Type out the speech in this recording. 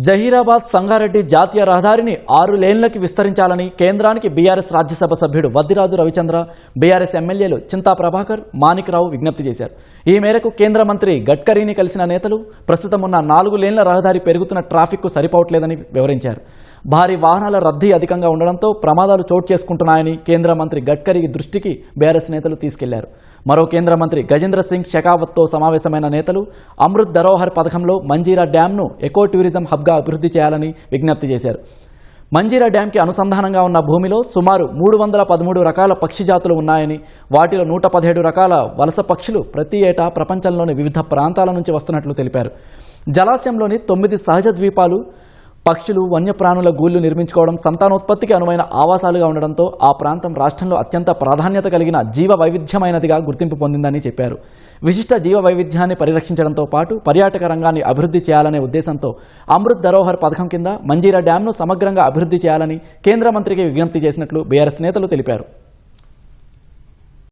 జహీరాబాద్ సంగారెడ్డి జాతీయ రహదారిని 6 లేన్లకి విస్తరించాలని కేంద్రానికి బీఆర్ఎస్ రాజ్యసభ సభ్యుడు వద్దిరాజు రవిచంద్ర, బీఆర్ఎస్ ఎమ్మెల్యేలు చింతా ప్రభాకర్, మాణిక్రావు విజ్ఞప్తి చేశారు. ఈ మేరకు కేంద్ర మంత్రి గడ్కరీని కలిసిన నేతలు ప్రస్తుతం ఉన్న 4 లేన్ల రహదారి పెరుగుతున్న ట్రాఫిక్కు సరిపోవట్లేదని వివరించారు. భారీ వాహనాల రద్దీ అధికంగా ఉండడంతో ప్రమాదాలు చోటు చేసుకుంటున్నాయని కేంద్ర మంత్రి గడ్కరీ దృష్టికి బీఆర్ఎస్ నేతలు తీసుకెళ్లారు. మరో కేంద్ర మంత్రి గజేంద్ర సింగ్ షెకావత్తో సమావేశమైన నేతలు అమృత్ ధరోహర్ పథకంలో మంజీరా డ్యాంను ఎకో టూరిజం హబ్గా అభివృద్ధి చేయాలని విజ్ఞప్తి చేశారు. మంజీరా డ్యాంకి అనుసంధానంగా ఉన్న భూమిలో సుమారు 313 రకాల పక్షి జాతులు ఉన్నాయని, వాటిలో 117 రకాల వలస పక్షులు ప్రతి ఏటా ప్రపంచంలోని వివిధ ప్రాంతాల నుంచి వస్తున్నట్లు తెలిపారు. జలాశయంలోని 9 సహజ ద్వీపాలు పక్షులు, వన్యప్రాణుల గూళ్లు నిర్మించుకోవడం సంతానోత్పత్తికి అనువైన ఆవాసాలుగా ఉండడంతో ఆ ప్రాంతం రాష్ట్రంలో అత్యంత ప్రాధాన్యత కలిగిన జీవ వైవిధ్యమైనదిగా గుర్తింపు పొందిందని చెప్పారు. విశిష్ట జీవ వైవిధ్యాన్ని పరిరక్షించడంతో పాటు పర్యాటక రంగాన్ని అభివృద్ధి చేయాలనే ఉద్దేశంతో అమృత్ ధరోహర్ పథకం కింద మంజీరా డ్యాంను సమగ్రంగా అభివృద్ధి చేయాలని కేంద్ర మంత్రికి విజ్ఞప్తి చేసినట్లు బీఆర్ఎస్ నేతలు తెలిపారు.